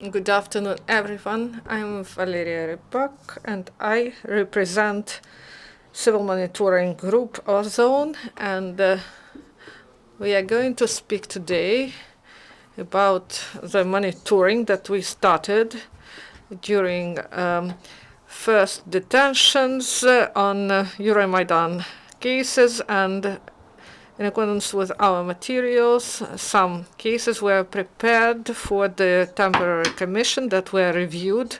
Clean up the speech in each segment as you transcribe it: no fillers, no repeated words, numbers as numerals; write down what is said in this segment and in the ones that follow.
Good afternoon, everyone. I'm Valeriya Rybak, and I represent Civil Monitoring Group OZON, and we are going to speak today about the monitoring that we started during first detentions on Euromaidan cases, and in accordance with our materials, some cases were prepared for the temporary commission that were reviewed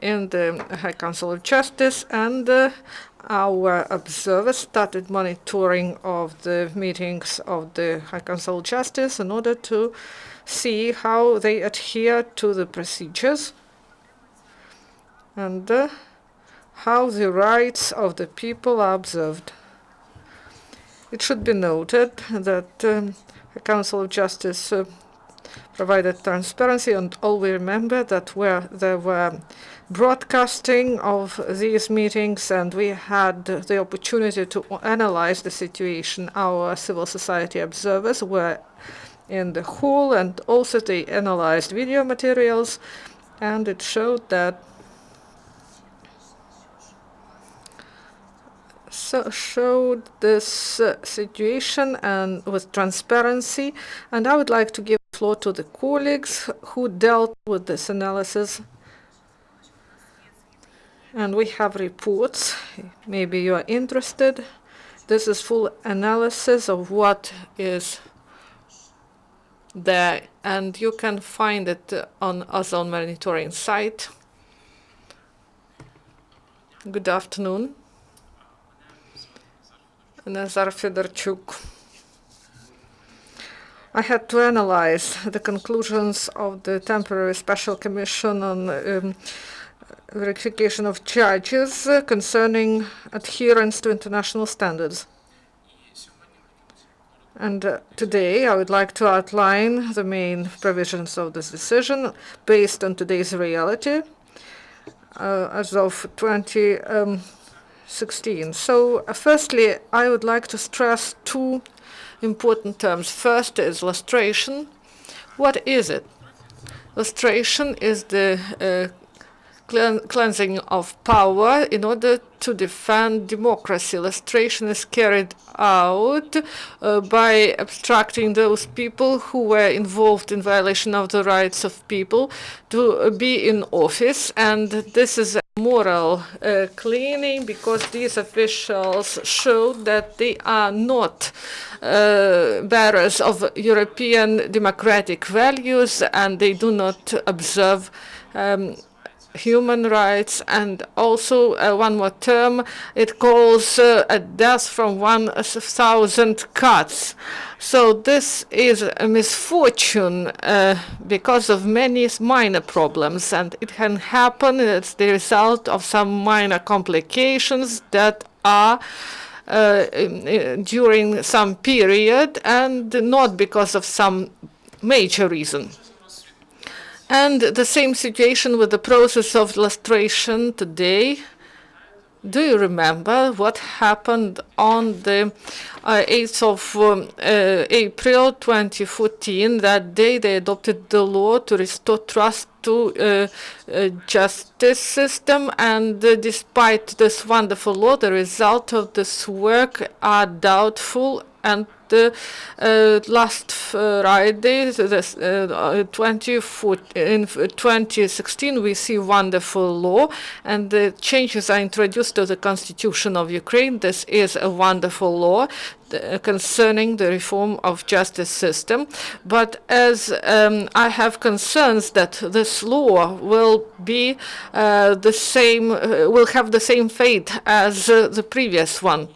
in the High Council of Justice, and our observers started monitoring of the meetings of the High Council of Justice in order to see how they adhere to the procedures and how the rights of the people are observed. It should be noted that the Council of Justice provided transparency, and all we remember that where there were broadcasting of these meetings and we had the opportunity to analyze the situation. Our civil society observers were in the hall, and also they analyzed video materials, and it showed that showed this situation and with transparency. And I would like to give the floor to the colleagues who dealt with this analysis. And we have reports. Maybe you are interested. This is full analysis of what is there, and you can find it on OZON monitoring site. Good afternoon. Nazar Fedorchuk. I had to analyze the conclusions of the temporary special commission on verification of charges concerning adherence to international standards. And today I would like to outline the main provisions of this decision based on today's reality as of 2016. So firstly, I would like to stress two important terms. First is lustration. What is it? Lustration is the cleansing of power in order to defend democracy. Lustration is carried out by abstracting those people who were involved in violation of the rights of people to be in office, and this is a moral cleaning because these officials showed that they are not bearers of European democratic values, and they do not observe human rights. And also one more term, it calls a death from 1,000 cuts. So this is a misfortune because of many minor problems, and it can happen as the result of some minor complications that are during some period and not because of some major reason. And the same situation with the process of lustration today. Do you remember what happened on the 8th of April 2014? That day they adopted the law to restore trust to justice system, and despite this wonderful law, the result of this work are doubtful. And last Friday, in 2016, we see wonderful law, and the changes are introduced to the Constitution of Ukraine. This is a wonderful law concerning the reform of justice system. But as I have concerns that this law will be the same, will have the same fate as the previous one.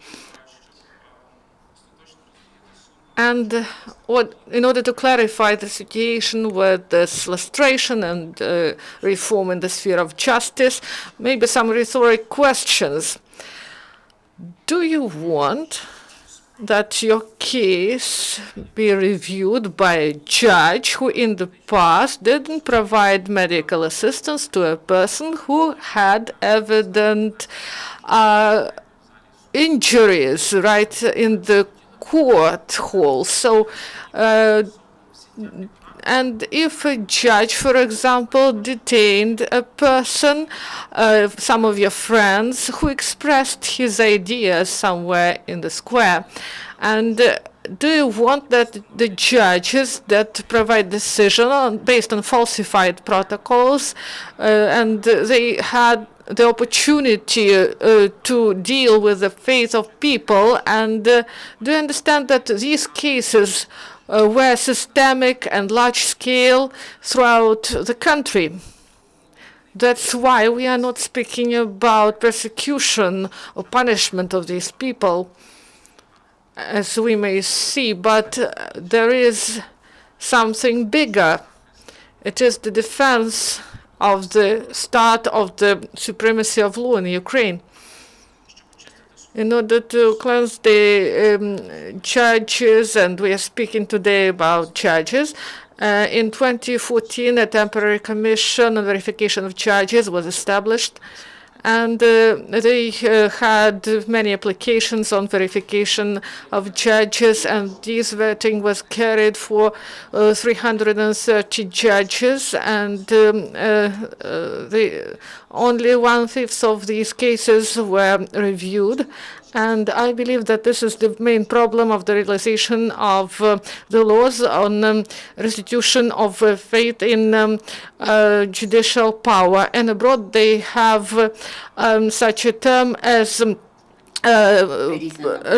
And in order to clarify the situation with this lustration and reform in the sphere of justice, maybe some rhetoric questions. Do you want that your case be reviewed by a judge who in the past didn't provide medical assistance to a person who had evident injuries right in the court hall? So And if a judge, for example, detained a person, some of your friends, who expressed his ideas somewhere in the square, and do you want that the judges that provide decision based on falsified protocols, and they had the opportunity to deal with the fate of people, and do you understand that these cases were systemic and large-scale throughout the country? That's why we are not speaking about persecution or punishment of these people, as we may see, but there is something bigger. It is the defense of the start of the supremacy of law in Ukraine. In order to cleanse the judges, and we are speaking today about judges, in 2014 a temporary commission on verification of judges was established, and they had many applications on verification of judges, and this vetting was carried for 330 judges, and only 1/5 of these cases were reviewed. And I believe that this is the main problem of the realization of the laws on restitution of faith in judicial power. And abroad they have such a term as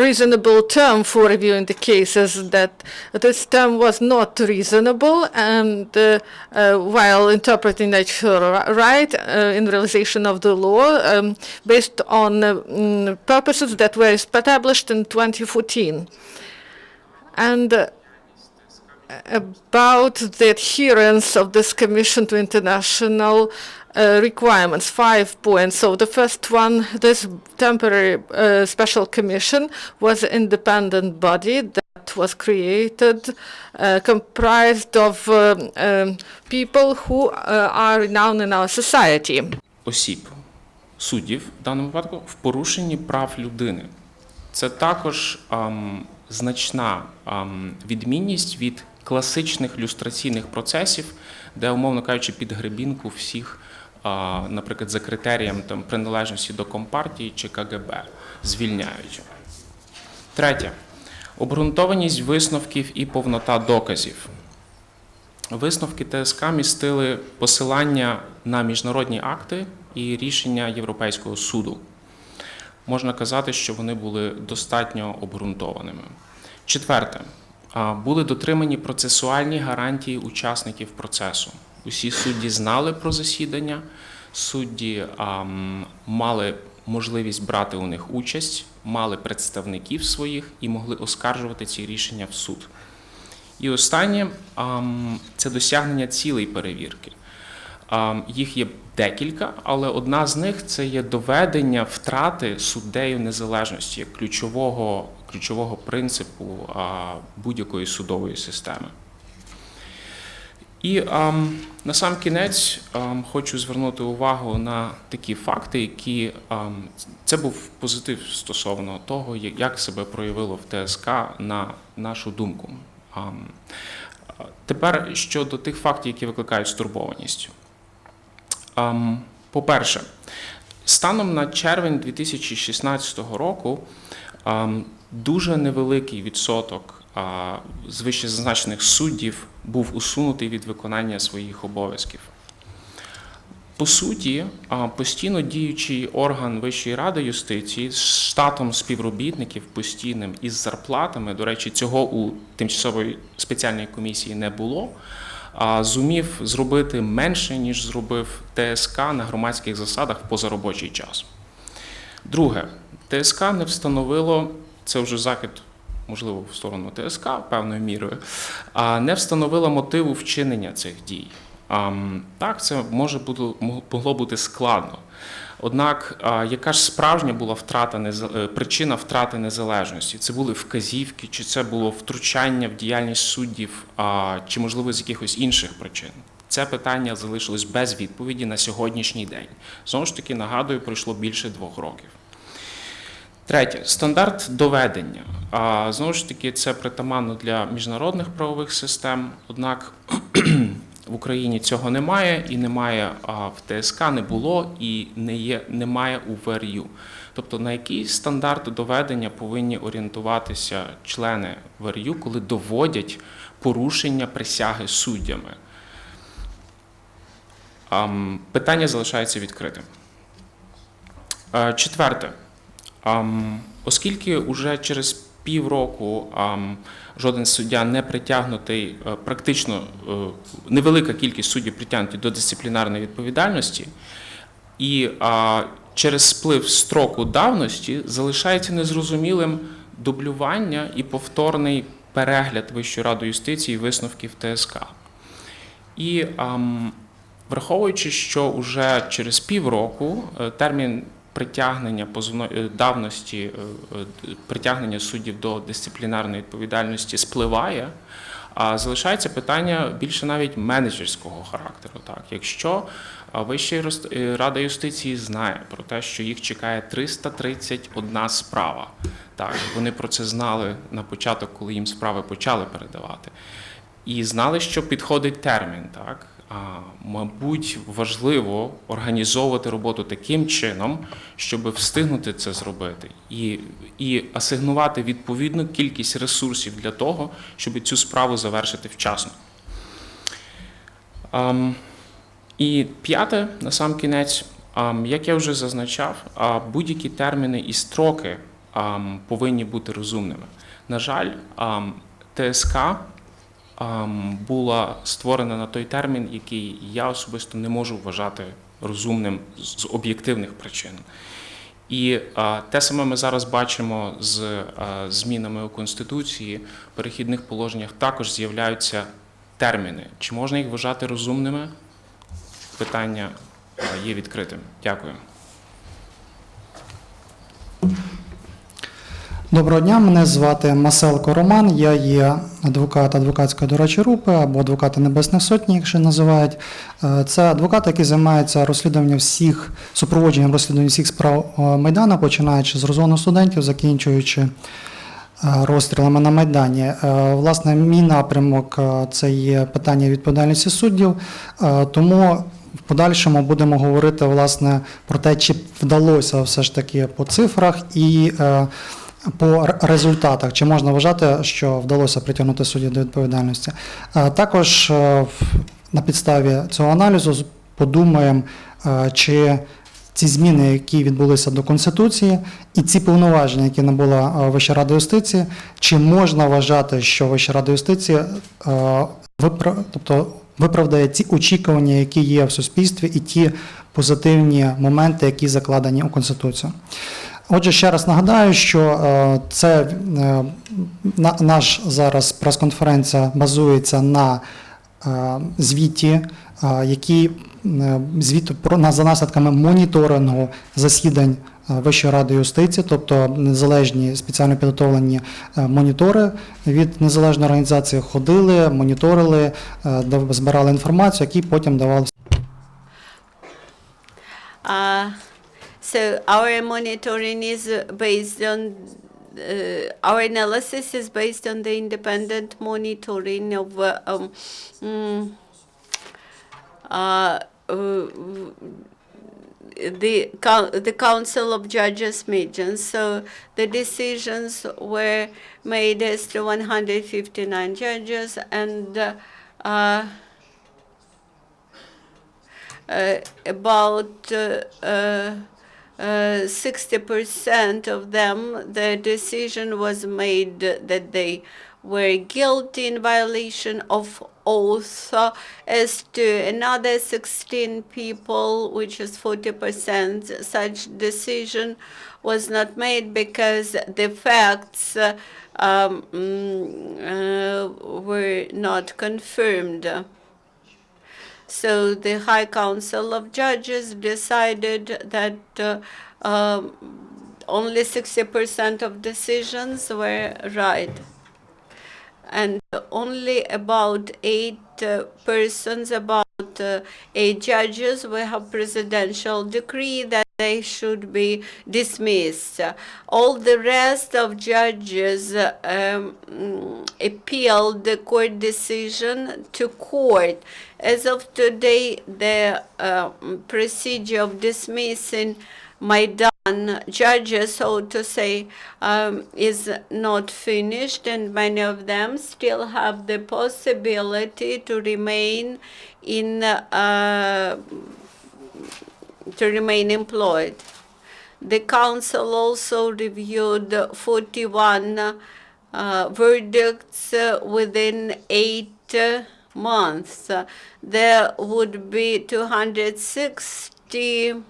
reasonable term for reviewing the cases, that this term was not reasonable, and while interpreting natural right in realization of the law based on purposes that were established in 2014. And about the adherence of this commission to international requirements, 5 points. So the first one, this temporary special commission was an independent body that was created, comprised of people who are renowned in our society. Осіб, суддів, в даному випадку, в порушенні прав людини. Це також значна відмінність від класичних люстраційних процесів, де, умовно кажучи, під гребінку всіх, наприклад, за критерієм приналежності до Компартії чи КГБ звільняють. Третє. Обґрунтованість висновків і повнота доказів. Висновки ТСК містили посилання на міжнародні акти і рішення Європейського суду. Можна казати, що вони були достатньо обґрунтованими. Четверте. Були дотримані процесуальні гарантії учасників процесу. Усі судді знали про засідання, судді мали можливість брати у них участь, мали представників своїх і могли оскаржувати ці рішення в суд. І останнє – це досягнення цілей перевірки. Їх є декілька, але одна з них – це є доведення втрати суддею незалежності як ключового принципу будь-якої судової системи. І на сам кінець хочу звернути увагу на такі факти, які це був позитив стосовно того, як себе проявило в ТСК на нашу думку. Тепер щодо тих фактів, які викликають стурбованість. По-перше, станом на червень 2016 року дуже невеликий відсоток з вищезазначених суддів був усунутий від виконання своїх обов'язків. По суті, постійно діючий орган Вищої ради юстиції з штатом співробітників постійним із зарплатами, до речі, цього у тимчасової спеціальної комісії не було, зумів зробити менше, ніж зробив ТСК на громадських засадах в позаробочий час. Друге, ТСК не встановило, це вже закид, можливо, в сторону ТСК певною мірою, не встановила мотиву вчинення цих дій. Так, це могло бути складно. Однак, яка ж справжня була причина втрати незалежності? Це були вказівки, чи це було втручання в діяльність суддів, чи, можливо, з якихось інших причин? Це питання залишилось без відповіді на сьогоднішній день. Знову ж таки, нагадую, пройшло більше 2 років. Третє. Стандарт доведення. Знову ж таки, це притаманно для міжнародних правових систем, однак в Україні цього немає, і немає в ТСК, не було і немає у ВРЮ. Тобто на який стандарт доведення повинні орієнтуватися члени ВРЮ, коли доводять порушення присяги суддями? Питання залишається відкритим. Четверте. Оскільки уже через півроку жоден суддя не притягнутий, практично невелика кількість суддів притягнуті до дисциплінарної відповідальності, і через сплив строку давності залишається незрозумілим дублювання і повторний перегляд Вищою радою юстиції висновків ТСК. І враховуючи, що вже через півроку термін притягнення давності притягнення суддів до дисциплінарної відповідальності спливає, а залишається питання більше навіть менеджерського характеру. Так, якщо Вища рада юстиції знає про те, що їх чекає 331 справа, так, вони про це знали на початок, коли їм справи почали передавати, і знали, що підходить термін, так. Мабуть, важливо організовувати роботу таким чином, щоб встигнути це зробити і асигнувати відповідну кількість ресурсів для того, щоб цю справу завершити вчасно. І п'яте, насамкінець, як я вже зазначав, будь-які терміни і строки повинні бути розумними. На жаль, ТСК була створена на той термін, який я особисто не можу вважати розумним з об'єктивних причин. І те саме ми зараз бачимо з змінами у Конституції, в перехідних положеннях також з'являються терміни. Чи можна їх вважати розумними? Питання є відкритим. Дякую. Доброго дня, мене звати Маселко Роман, я є адвокат адвокатської дорадчої групи або адвокати Небесної Сотні, якщо називають. Це адвокати, які займаються супроводженням розслідування всіх справ Майдану, починаючи з розгону студентів, закінчуючи розстрілами на Майдані. Власне, мій напрямок – це є питання відповідальності суддів, тому в подальшому будемо говорити, власне, про те, чи вдалося все ж таки по цифрах і по результатах, чи можна вважати, що вдалося притягнути суддів до відповідальності. Також на підставі цього аналізу подумаємо, чи ці зміни, які відбулися до Конституції, і ці повноваження, які набула Вища рада юстиції, чи можна вважати, що Вища рада юстиції виправдає ті очікування, які є в суспільстві, і ті позитивні моменти, які закладені у Конституцію. Отже, ще раз нагадаю, що наш зараз прес-конференція базується на звіті, за наслідками моніторингу засідань Вищої ради юстиції, тобто незалежні спеціально підготовлені монітори від незалежної організації ходили, моніторили, збирали інформацію, які потім давали. So our monitoring is based on, our analysis is based on the independent monitoring of the Council of Judges Regions. So the decisions were made as to 159 judges, and about 60% of them, the decision was made that they were guilty in violation of oath. As to another 16 people, which is 40%, such decision was not made because the facts were not confirmed. So the High Council of Judges decided that only 60% of decisions were right. And only about 8 persons, about 8 judges, will have presidential decree that they should be dismissed. All the rest of judges appealed the court decision to court. As of today, the procedure of dismissing Maidan judges, so to say, is not finished, and many of them still have the possibility to remain employed. The council also reviewed 41 verdicts within 8 months. There would be 260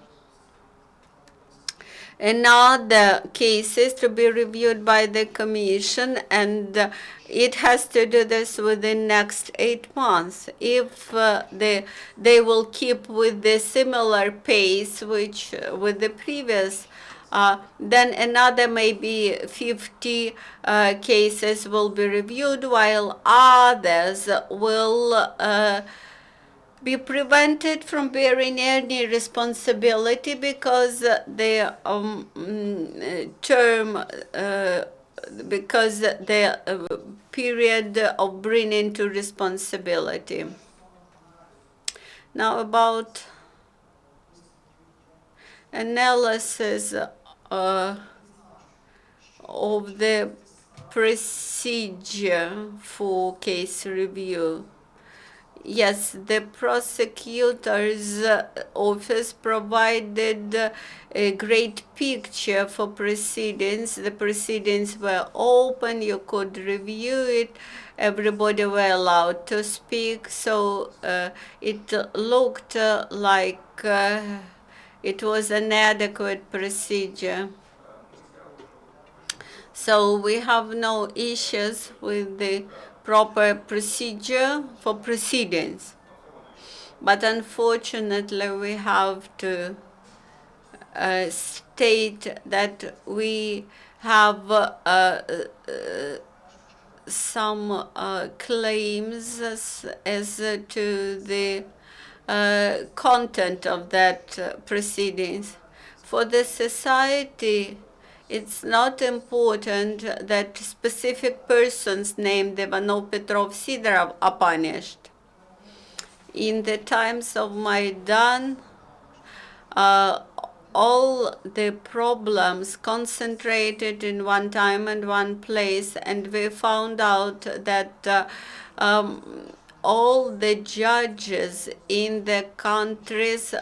another cases to be reviewed by the Commission, and it has to do this within next 8 months. If they will keep with the similar pace which with the previous, then another maybe 50 cases will be reviewed, while others will be prevented from bearing any responsibility because the period of bringing to responsibility. Now about analysis of the procedure for case review. Yes, the prosecutor's office provided a great picture for proceedings. The proceedings were open, you could review it, everybody were allowed to speak, so it looked like it was an adequate procedure. So we have no issues with the proper procedure for proceedings. But unfortunately, we have to state that we have some claims as to the content of that proceedings. For the society, it's not important that specific persons named Ivanov, Petrov, Sidorov are punished. In the times of Maidan, all the problems concentrated in one time and one place, and we found out that all the judges in the countries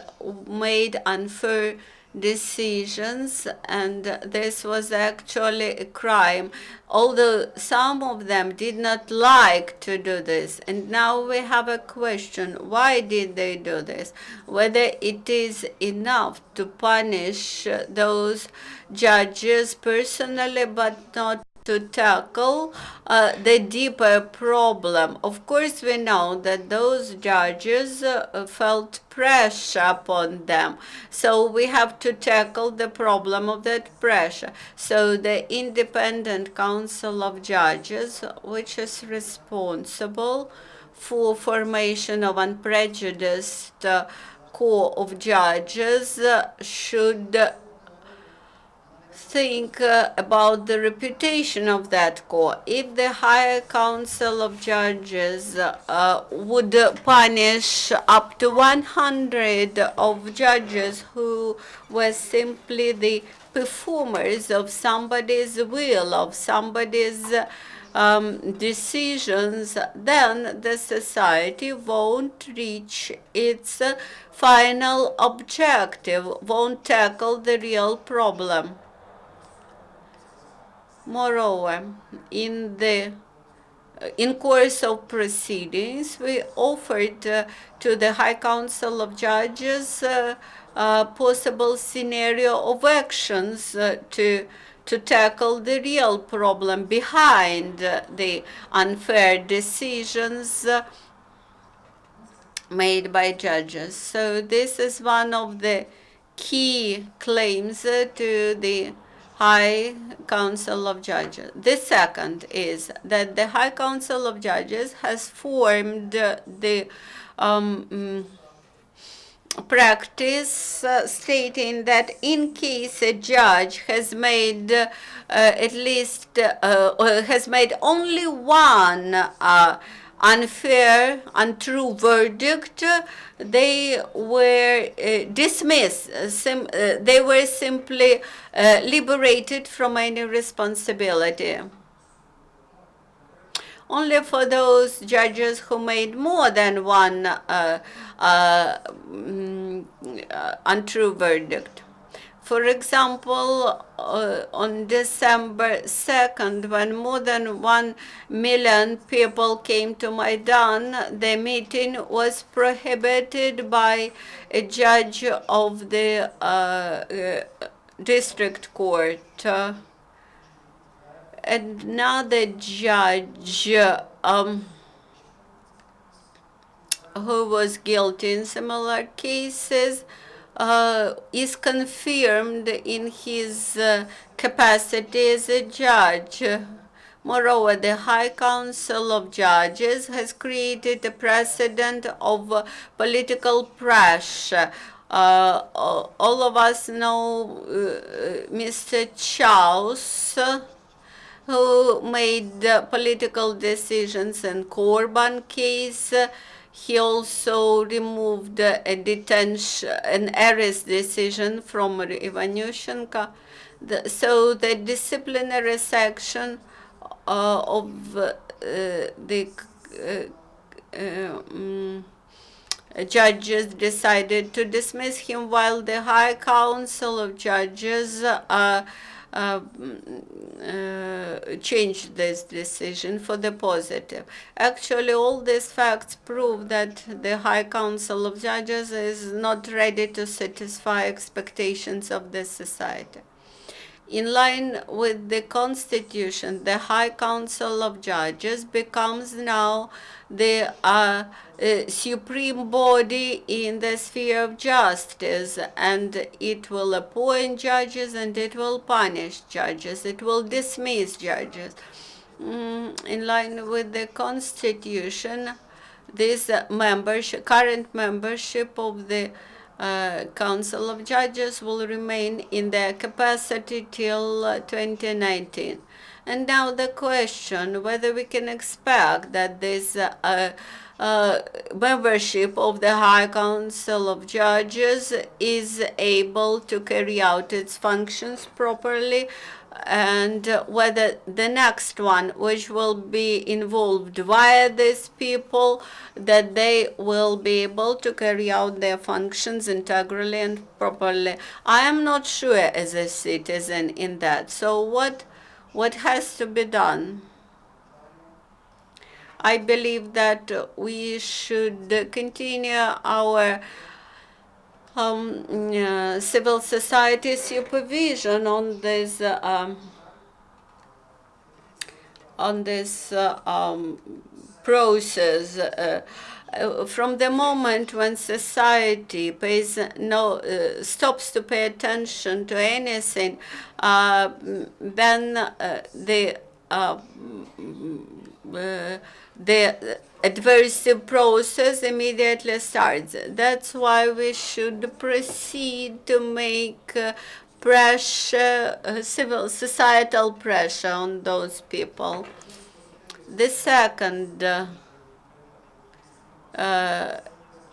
made unfair decisions, and this was actually a crime, although some of them did not like to do this. And now we have a question: why did they do this? Whether it is enough to punish those judges personally, but not to tackle the deeper problem. Of course, we know that those judges felt pressure upon them. So we have to tackle the problem of that pressure. So the Independent Council of Judges, which is responsible for formation of unprejudiced corps of judges, should think about the reputation of that court. If the Higher Council of Judges would punish up to 100 of judges who were simply the performers of somebody's will, of somebody's decisions, then the society won't reach its final objective, won't tackle the real problem. Moreover, in course of proceedings, we offered to the High Council of Judges a possible scenario of actions to tackle the real problem behind the unfair decisions made by judges. So this is one of the key claims to the High Council of Judges. The second is that the High Council of Judges has formed the practice stating that in case a judge has made has made only one unfair, untrue verdict, they were dismissed. They were simply liberated from any responsibility. Only for those judges who made more than one untrue verdict. For example, on December 2nd, when more than 1 million people came to Maidan, the meeting was prohibited by a judge of the district court. Another judge who was guilty in similar cases is confirmed in his capacity as a judge. Moreover, the High Council of Judges has created a precedent of political pressure. All of us know Mr. Chaus, who made political decisions in Korban case. He also removed a detention, an arrest decision from Ivanющенko. So the disciplinary section of the judges decided to dismiss him, while the High Council of Judges changed this decision for the positive. Actually, all these facts prove that the High Council of Judges is not ready to satisfy expectations of the society. In line with the Constitution, the High Council of Judges becomes now the supreme body in the sphere of justice, and it will appoint judges and it will punish judges, it will dismiss judges. In line with the Constitution, this current membership of the Council of Judges will remain in their capacity till 2019. And now the question whether we can expect that this membership of the High Council of Judges is able to carry out its functions properly, and whether the next one, which will be involved via these people, that they will be able to carry out their functions integrally and properly. I am not sure as a citizen in that. So what has to be done? I believe that we should continue our civil society supervision on this process. From the moment when society stops to pay attention to anything, then the adversive process immediately starts. That's why we should proceed to make pressure, civil societal pressure on those people. The second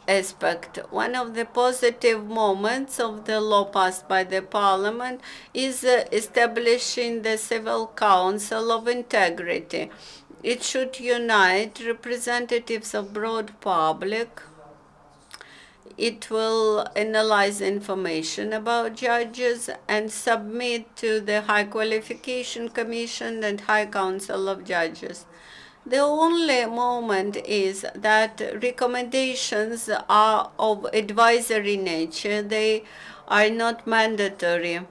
aspect, one of the positive moments of the law passed by the parliament is establishing the Civil Council of Integrity. It should unite representatives of broad public. It will analyze information about judges and submit to the High Qualification Commission and High Council of Judges. The only moment is that recommendations are of advisory nature. They are not mandatory.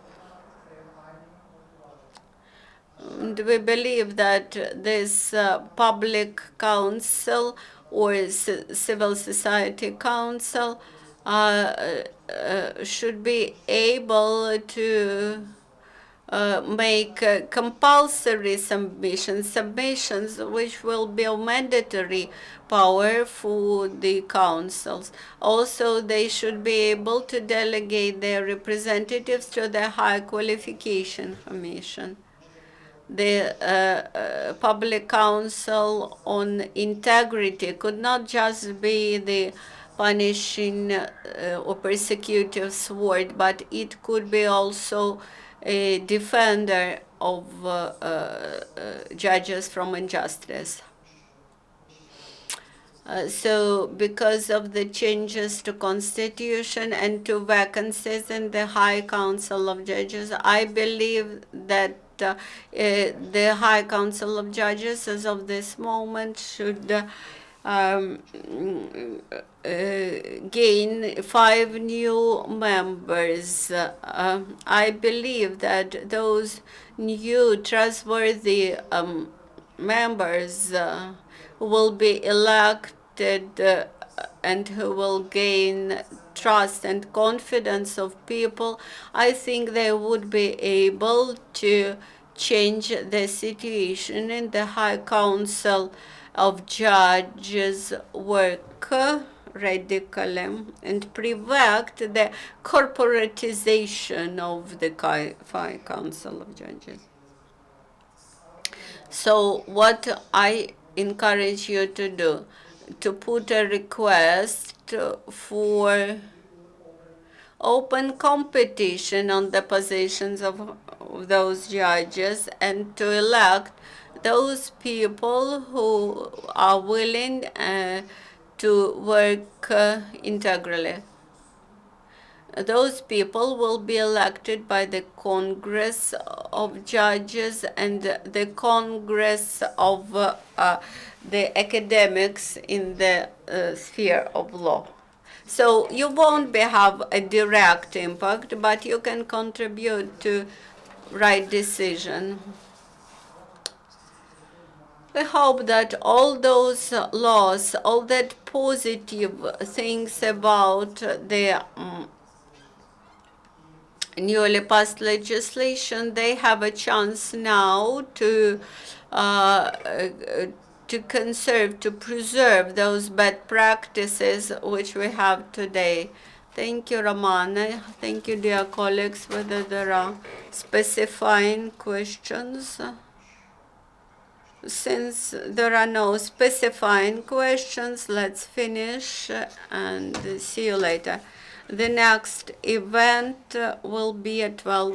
And we believe that this public council or civil society council should be able to make compulsory submissions which will be a mandatory power for the councils. Also, they should be able to delegate their representatives to the High Qualification Commission. The Public Council on Integrity could not just be the punishing or persecutive sword, but it could be also a defender of judges from injustice. So because of the changes to constitution and to vacancies in the High Council of Judges, I believe that the High Council of Judges as of this moment should gain 5 new members. I believe that those new trustworthy members who will be elected and who will gain trust and confidence of people, I think they would be able to change the situation in the High Council of Judges' work radically and prevent the corporatization of the High Council of Judges. So what I encourage you to do, to put a request for open competition on the positions of those judges and to elect those people who are willing to work integrally. Those people will be elected by the Congress of Judges and the Congress of the academics in the sphere of law. So you won't have a direct impact, but you can contribute to right decision. We hope that all those laws, all that positive things about the newly passed legislation, they have a chance now to conserve, to preserve those bad practices which we have today. Thank you, Romana. Thank you, dear colleagues. Whether there are specifying questions? Since there are no specifying questions, let's finish and see you later. The next event will be at 12